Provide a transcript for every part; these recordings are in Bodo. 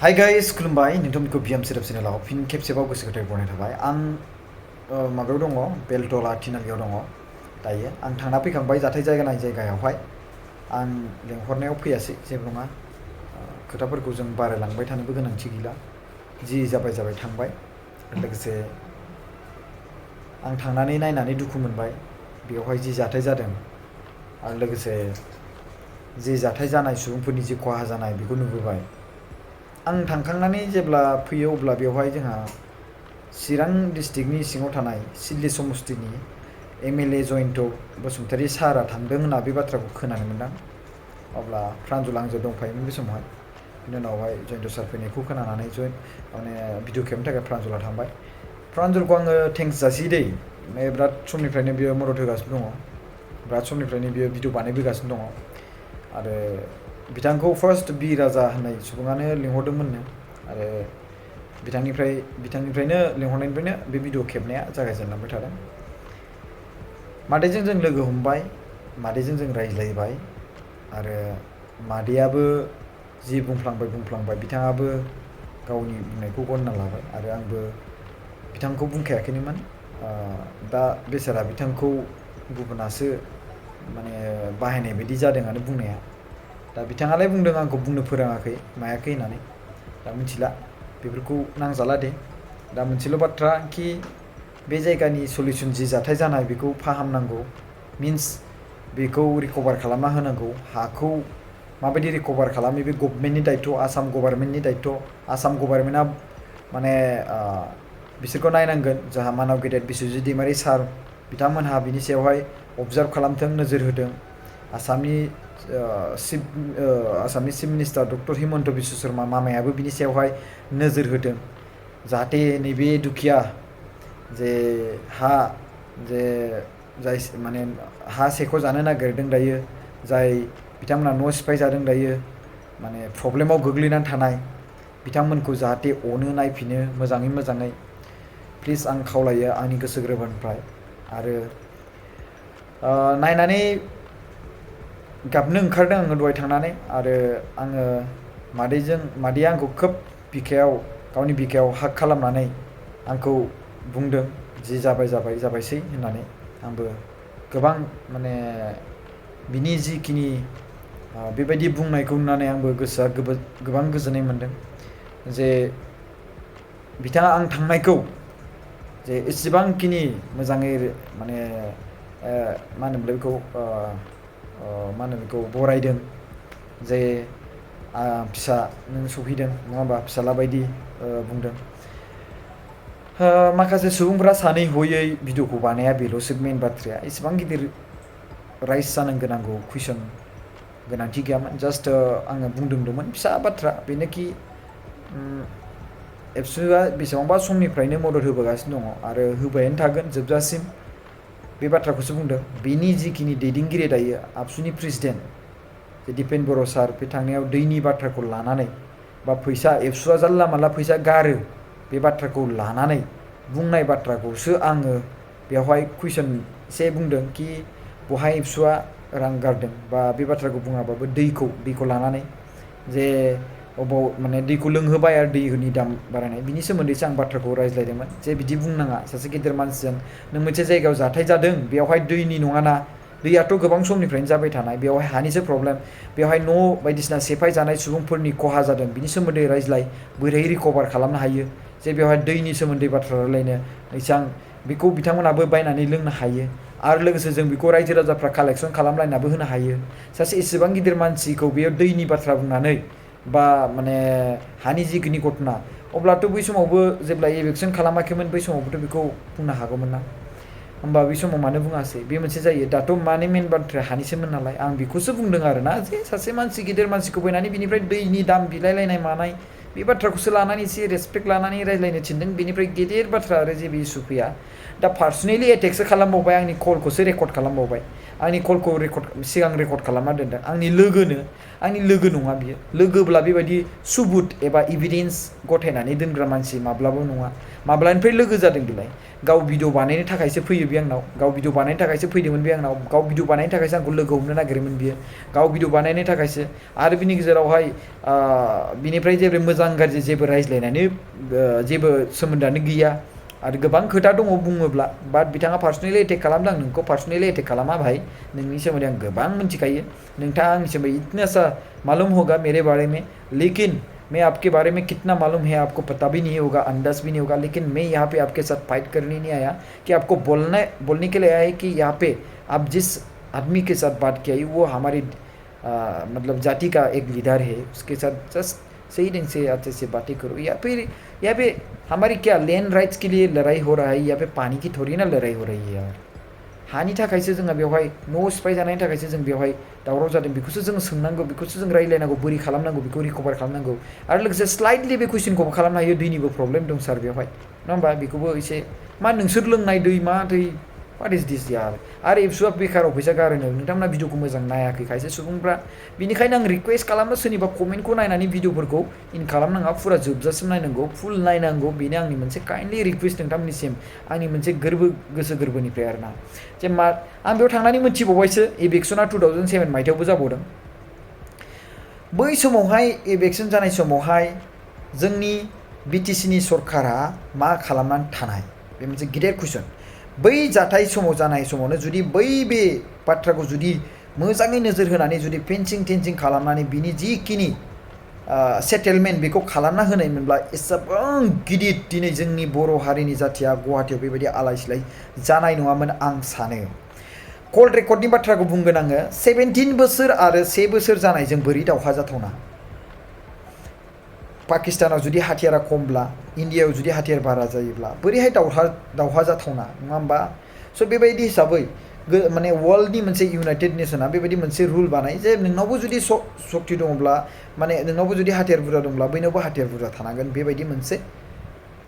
Hi guys, खुलुमबाय नोंथांमोनखौ BM SBI A चेनेलाव फिन खेबसेबाव गोसो गोथारै बरायनाय थाबाय। आं माबायाव दङ, बेलतला तिनालियाव दङ दायो। आं थांना फैखांबाय जाथाय जानाय जायगायावहाय। आं लेंहरनायाव फैयासै, जेबो नङा। खोथाफोरखौ जों बारायलांबाय थानोबो गोनांथि गैला। जि जाबाय थांबाय। लोगोसे आं थांनानै नायनानै दुखु मोनबाय बेवहाय जि जाथाय जादों आरो लोगोसे जि जाथाय जानाय सुबुंफोरनि जि खहा जानाय बेखौ नुबोबाय। आं थांखांनानै जेब्ला फैयो अब्ला बेवहाय जोंहा चिरां डिस्ट्रिक्टनि सिङाव थानाय सिडली समस्तिनि MLA जयन्त बसुमतारी सारा थांदों होनना बे बाथ्राखौ खोनानो मोनदों। अब्ला प्रान्जल आंजों दंफायोमोन बे समावहाय। बिनि उनावहाय जयन्त सार फैनायखौ खोनानानै माने भिडिअ खेबनो थाखाय प्रान्जला थांबाय। प्रान्जलखौ आङो थेंक्स जासियो दै। बिराद समनिफ्रायनो बियो मदद होगासिनो दङ। बिराद समनिफ्रायनो बियो भिडिअ बानायबोगासिनो दङ। आरो बिथांखौ फार्स्ट बि राजा होननाय सुबुङानो लिंहरदोंमोननो। आरो बिथांनिफ्रायनो लिंहरनायनिफ्रायनो बे भिडिअ खेबनाया जागायजेनलांबाय थादों। मादैजों जों लोगो हमबाय, मादैजों जों रायज्लायबाय आरो मादैयाबो जि बुंफ्लांबाय बिथाङाबो गावनि बुंनायखौ गनायना लाबाय आरो आंबो बिथांखौ बुंखायाखैनोमोन। दा बेसारा बिथांखौ गुबुनासो माने बाहायनाय बायदि जादोंआनो बुंनाया। दा बिथाङालाय बुंदों आंखौ बुंनो फोरोङाखै मायाखै होननानै। दा मिथिला, बेफोरखौ नांजाला दे। दा मोनसेल' बाथ्रा कि बे जायगानि सलिउसन जि जाथाय जानाय बेखौ फाहामनांगौ। मिन्स बेखौ रिकभार खालामना होनांगौ। हाखौ माबायदि रिकभार खालामो बे गभर्नमेन्टनि दायथ', आसाम गभर्नमेन्टनि दायथ'। आसाम गभर्नमेन्टआ माने बिसोरखौ नायनांगोन। जोंहा मानाव गेदेर बिस्वजित दैमारि सार बिथांमोनहा बिनि सायावहाय अबजार्भ खालामथों, नोजोर होदों। आसामनि chief minister doctor Himanta Biswa Sarma मामायाबो बिनि सायावहाय नोजोर होदों। जाहाथे नैबे दुखिया जे जाय माने हा सेख'जानो नागिरदों दायो, जाय बिथांमोना न' सिफायजादों दायो, माने प्रब्लेमाव गोग्लैनानै थानाय बिथांमोनखौ जाहाथे अनो, नायफिनो मोजाङै। प्लिज आं खावलायो आंनि गोसो गोरबोनिफ्राय। आरो नायनानै गाबनो ओंखारदों आङो दहाय थांनानै। आरो आङो मादैया आंखौ खोब गावनि बिखायाव हाग खालामनानै आंखौ बुंदों जि जाबायसै होननानै। आंबो गोबां माने बिनि जिखिनि बेबायदि बुंनायखौ नुनानै आंबो गोसोआ गोबां गोजोननाय मोनदों। जे बिथाङा आं थांनायखौ जे एसेबांखिनि मोजाङै माने मा होनो बेखौ बरायदों। जे फिसा नों सफैदों नङा होमबा, फिसाला बायदि बुंदों। माखासे सुबुंफ्रा सानै हयै भिडिअखौ बानाया, बेल'सो मेन बाथ्राया। एसेबां गिदिर राइज जानो गोनांगौ कुइसन गोनांथि गैयामोन। जास्ट आङो बुंदोंमोन फिसा बाथ्रा, बेनोखि एबसुआ बेसेबांबा समनिफ्रायनो मदद होबोगासिनो दङ आरो होबायानो थागोन जोबजासिम। बे बाथ्राखौसो बुंदों। बेनि जिखिनि दैदेनगिरि दायो आबसुनि प्रेसिडेन्ट जे दिपेन बर' सार, बे थांनायाव दैनि बाथ्राखौ लानानै बा फैसा एबसुआ जानला मानला फैसा गारो बे बाथ्राखौ लानानै बुंनाय बाथ्राखौसो आङो बेवहाय कुइसन एसे बुंदों कि बहाय एबसुआ रां गारदों, बा बे बाथ्राखौ बुङाबाबो दैखौ लानानै जे अबाव माने दैखौ लोंहोबाय आरो दैनि दाम बारायनाय, बिनि सोमोन्दैसो आं बाथ्राखौ रायज्लायदोंमोन। जे बिदि बुंनाङा सासे गेदेर मानसिजों। नों मोनसे जायगायाव जाथाय जादों, बेवहाय दैनि नङाना, दैयाथ' गोबां समनिफ्रायनो जाबाय थानाय, बेवहाय हानिसो प्रब्लेम। बेवहाय न' बायदिसिना सेफाय जानाय सुबुंफोरनि खहा जादों, बिनि सोमोन्दै रायज्लाय। बोरै रिकभार खालामनो हायो, जे बेवहाय दैनि सोमोन्दै बाथ्रा रायलायनो एसां बेखौ बिथांमोनाबो बायनानै लोंनो हायो। आरो लोगोसे जों बेखौ रायजो राजाफ्रा कालेक्सन खालामलायनाबो होनो हायो। सासे एसेबां गिदिर मानसिखौ बेयो दैनि बाथ्रा बुंनानै बा माने हानि जिखिनि घटना, अब्लाथ' बै समावबो जेब्ला इलेक्सन खालामाखैमोन बै समावबोथ' बेखौ बुंनो हागौमोन ना। होमबा बै समाव मानो बुङासै, बे मोनसे जायो। दाथ' माने मेन बाथ्राया हानिसोमोन नालाय, आं बेखौसो बुंदों आरोना, जे सासे मानसि गिदिर मानसिखौ फैनानै बिनिफ्राय दैनि दाम बिलायलायनाय मानाय बे बाथ्राखौसो लानानै एसे रेसपेक्ट लानानै रायज्लायनो थिनदों। बेनिफ्राय गेदेर बाथ्रा आरो जेबो इसु फैया। दा पार्सनेलि एटेकसो खालामबावबाय, आंनि कलखौसो रेकर्ड खालामबावबाय। आंनि कलखौ सिगां रेकर्ड खालामना दोनदों। आंनि लोगो नङा बियो। लोगोब्ला बेबायदि सुबुत एबा इभिडेन्स गथायनानै दोनग्रा मानसि माब्लाबा नङा। माब्लानिफ्राय लोगो जादों बेलाय गाव भिडिअ बानायनो थाखायसो फैयो बे आंनाव गाव भिडिअ बानायनो थाखायसो फैदोंमोन बे आंनाव गाव भिडिअ बानायनो थाखायसो आंखौ लोगो हमनो नागिरोमोन बियो गाव भिडिअ बानायनो थाखायसो आरो बिनि गेजेरावहाय बिनिफ्राय जेबो मोजां गाज्रि जेबो रायज्लायनानै जेबो सोमोन्दोआनो गैया आरो गोबां खोथा दङ बुङोब्ला बाट बिथाङा पार्सनेलि एटेक खालामदों आं नोंखौ पार्सनेलि एटेक खालामा भाई नोंनि सोमोन्दै आं गोबां मिथिखायो नोंथाङा आंनि सोमोन्दै इतना सा मालूम होगा मेरे बारे में लेकिन मैं आपके बारे में कितना मालूम है आपको पता भी नहीं होगा अंदाज भी नहीं होगा लेकिन मैं यहाँ पे आपके साथ फाइट करने नहीं आया कि आपको बोलने के लिए आया है कि यहाँ पे आप जिस आदमी के साथ बात किया वो हमारी मतलब जाति का एक लीडर है उसके साथ जस्ट सही ढंग से अच्छे से बातें करो या फिर यहाँ पे हमारी क्या लैंड राइट्स के लिए लड़ाई हो रहा है यहाँ पे पानी की थोड़ी ना लड़ाई हो रही है यार हानि थाखायसो जोंहा बेवहाय न' सिफाय जानायनि थाखायसो जों बेवहाय दावराव जादों बेखौसो जों सोंनांगौ बेखौसो जों रायलायनांगौ बोरै खालामनांगौ बेखौ रिकभार खालामनांगौ आरो लोगोसे स्लाइटलि बे कुइसनखौबो खालामनो हायो दैनिबो प्रब्लेम दं सार बेवहाय नङा होमबा बेखौबो एसे मा नोंसोर लोंनाय दै मा दै व्हाट इज दिस यार आरो एबसुआ बेकाराव फैसा गारनो नोंथांमोना भिडिअखौ मोजां नायाखै खायसे सुबुंफ्रा बिनिखायनो आं रिक्वेस्ट खालामो सोरनिबा कमेन्टखौ नायनानै भिडिअफोरखौ इन खालामनाङा फुरा जोबजासिम नायनांगौ फुल नायनांगौ बेनो आंनि मोनसे काइन्डलि रिक्वेस्ट नोंथांमोननिसिम आंनि मोनसे गोसो गोरबोनिफ्राय आरोना जे मा आं बेयाव थांनानै मोनथिबावबायसो इलेक्सना 2007 मायथाइयावबो जाबावदों बै समावहाय इलेक्सन जानाय समावहाय जोंनि बिटिसिनि सरकारा मा खालामनानै थानाय बे मोनसे गिदिर कुइसन बै जाथाय समाव जानाय समावनो जुदि बै बे बाथ्राखौ जुदि मोजाङै नोजोर होनानै जुदि फेन्सिं टेन्सिं खालामनानै बिनि जिखिनि सेटेलमेन्ट बेखौ खालामना होनायमोनब्ला एसेबां गिदिर दिनै जोंनि बर' हारिनि जाथिया गुवाहाटियाव बेबायदि आलाय सिलाय जानाय नङामोन आं सानो कल रेकर्डनि बाथ्राखौ बुंगोन आङो 17 बोसोर आरो 1 बोसोर जानायजों बोरै दावहा जाथावना पाकिस्तानाव जुदि हाथियारा खमब्ला इन्डियायाव जुदि हाथियार बारा जायोब्ला बोरैहाय दावहा जाथावना नङा होमबा स' बेबायदि हिसाबै माने वर्ल्डनि मोनसे इउनाइटेड नेसना बेबायदि मोनसे रुल बानाय जे नोंनावबो जुदि शक्ति दङब्ला माने नोंनावबो जुदि हाथियार बुरजा दंब्ला बैनावबो हाथियार बुरजा थानांगोन बेबायदि मोनसे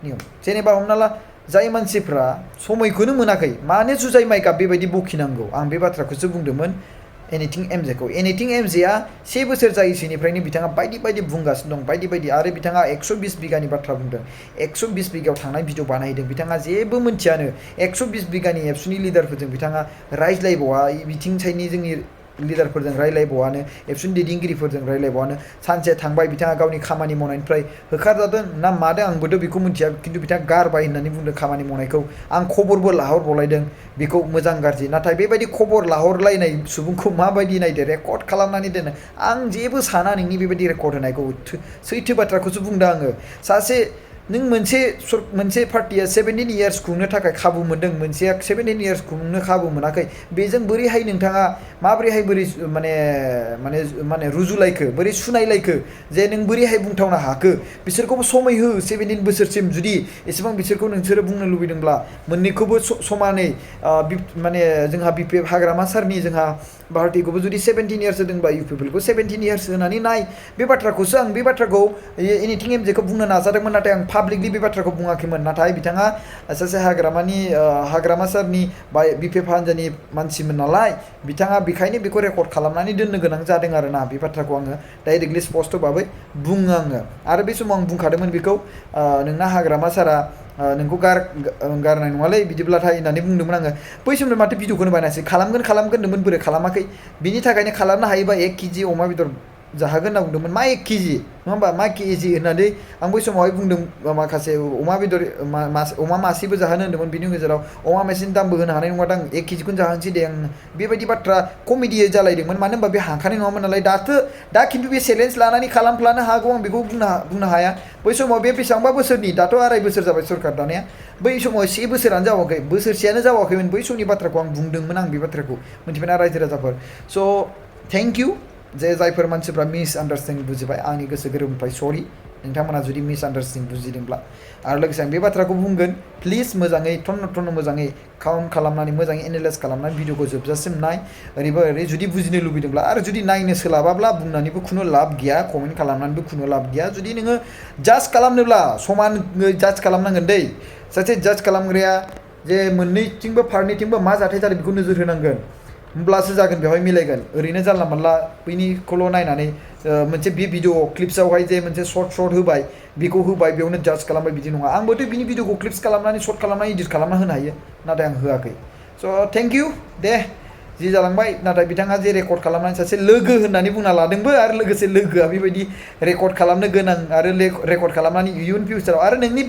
नियम जेनेबा हमना ला जाय मानसिफ्रा समयखौनो मोनाखै मानो जुजाय माइका बेबायदि बखिनांगौ आं बे बाथ्राखौसो बुंदोंमोन एनिथिं एमजेखौ एनिथिं एमजेआ 1 बोसोर जायैसोनिफ्रायनो बिथाङा बायदि बायदि बुंगासिनो दं बायदि बायदि आरो बिथाङा 120 बिगानि बाथ्रा बुंदों 120 बिगायाव थांनाय भिडिअ बानायदों बिथाङा जेबो मोनथियानो 120 बिगानि एबसुनि लिडारफोरजों बिथाङा रायज्लायबावा बिथिं साइडनि जोंनि लिडारफोरजों रायलायबावानो एबसुनि दैदेनगिरिफोरजों रायलायबावानो सानसे थांबाय बिथाङा गावनि खामानि मावनायनिफ्राय होखारजादों ना मादों आंबोथ' बेखौ मिथिया खिन्थु बिथाङा गारबाय होननानै बुंदों खामानि मावनायखौ आं खबरबो लाहरबावलायदों बेखौ मोजां गाज्रि नाथाय बेबायदि खबर लाहरलायनाय सुबुंखौ माबायदि नायदो रेकर्ड खालामनानै दोनो आं जेबो साना नोंनि बेबायदि रेकर्ड होनायखौ सैथो बाथ्राखौसो बुंदों आङो सासे नों मोनसे पार्टिया 17 इयार्स खुंनो थाखाय खाबु मोनदों मोनसेया 17 इयार्स खुंनो खाबु मोनाखै बेजों बोरैहाय नोंथाङा माबोरैहाय माने रुजुलायखो बोरै सुनायलायखो जे नों बोरैहाय बुंथावनो हाखो बिसोरखौबो समय हो 17 बोसोरसिम जुदि एसेबां बिसोरखौ नोंसोरो बुंनो लुबैदोंब्ला मोननैखौबो समानै माने जोंहा बिपिएफ हाग्रामा सारनि जोंहा भारतीखौबो जुदि 17 इयार्स होदोंबा इउपिपिएलखौ 17 इयार्स होनानै नाय बे बाथ्राखौसो आं बे बाथ्राखौ एनिथिं एमजेखौ बुंनो नाजादोंमोन नाथाय आं पाब्लिकलि बे बाथ्राखौ बुङाखैमोन नाथाय बिथाङा सासे हाग्रामा सारनि बा बिपिएफ हान्जानि मानसिमोन नालाय बिथाङा बेखायनो बेखौ रेकर्ड खालामनानै दोननो गोनां जादों आरोना बे बाथ्राखौ आङो डाइरेक्टलि स्पष्ट भाबै बुङो आङो आरो बे समाव आं बुंखादोंमोन बेखौ नोंना हाग्रामा सारा नोंखौ गारनाय नङालै बिदिब्लाथाय होननानै बुंदोंमोन आङो बै समाव माथो भिडिअखौनो बानायासै खालामगोन होनदोंमोन बोरै खालामाखै बिनि थाखायनो खालामनो हायोबा 1 केजि अमा बेदर जाहोगोन होनना बुंदोंमोन मा 1 केजि नङा होमबा मा केजि होननानै आं बै समावहाय बुंदों माखासे अमा बेदर अमा मासेबो जाहोनो होन्दोंमोन बिनि गेजेराव अमा मासेनि दामबो होनो हानाय नङा दां 1 केजिखौनो जाहोनोसै दे आं बेबायदि बाथ्रा कमेडि जालायदोंमोन मानो होनबा बे हाखानाय नङामोन नालाय दा खिन्थु बे चेलेन्ज लानानै खालामफ्लानो हागौ आं बेखौ बुंनो हाया बै समाव बे बेसेबांबा बोसोरनि दाथ' 2.5 बोसोर जाबाय सरकार दानाया बै समाव 1 बोसोरानो जावाखै बोसोरसेयानो जावाखैमोन बै समनि बाथ्राखौ आं बुंदोंमोन आं बे बाथ्राखौ मिन्थिबायना रायजो राजाफोर स' थेंक इउ जे जायफोर मानसिफ्रा मिसआन्डारस्टेन्डिं बुजिबाय आंनि गोसो गोरबोनिफ्राय सरि नोंथांमोना जुदि मिसआन्डारस्टेन्डिं बुजिदोंब्ला आरो लोगोसे आं बे बाथ्राखौ बुंगोन प्लिज मोजाङै थन्न मोजाङै काउन्ट खालामनानै मोजाङै एनालाइज खालामनानै भिडिअखौ जोबजासिम नाय ओरै जुदि बुजिनो लुबैदोंब्ला आरो जुदि नायनो सोलाबाब्ला बुंनानैबो खुनु लाब गैया कमेन्ट खालामनानैबो खुनु लाब गैया जुदि नोङो जाज खालामनोब्ला समानै जाज खालामनांगोन दै सासे जाज खालामग्राया जे मोननैथिंबो फारनैथिंबो मा जाथाय जादों बेखौ नोजोर होनांगोन होमब्लासो जागोन बेवहाय मिलायगोन ओरैनो जानला मोनला बैनिखौल' नायनानै मोनसे बे भिडिअ क्लिप्सआवहाय जे मोनसे सर्ट होबाय बेखौ होबाय बेयावनो जाज खालामबाय बिदि नङा आंबोथ' बिनि भिडिअखौ क्लिप्स खालामनानै सर्ट खालामनानै इडिट खालामना होनो हायो नाथाय आं होआखै स' थेंक इउ दे जि जालांबाय नाथाय बिथाङा जे रेकर्ड खालामनानै सासे लोगो होननानै बुंना लादोंबो आरो लोगोसे लोगोआ बेबायदि रेकर्ड खालामनो गोनां आरो रेकर्ड खालामनानै इयुन फिउचाराव आरो नोंनि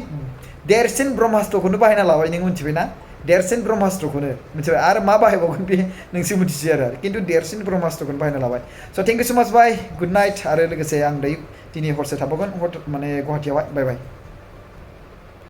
देरसिन ब्रह्मास्त्रखौनो बाहायना लाबाय नों मिथिबायना देरसिन ब्रह्मास्त्रखौनो मिथिबाय आरो मा बाहायबावगोन बे नोंसो मिथिसै आरो खिन्थु देरसिन ब्रह्मास्त्रखौनो बाहायना लाबाय स' थेंक इउ सो माच बाय गुड नाइट आरो लोगोसे आं दिनै हरसे थाबावगोन माने गुवाहाटियावहाय बाय बाय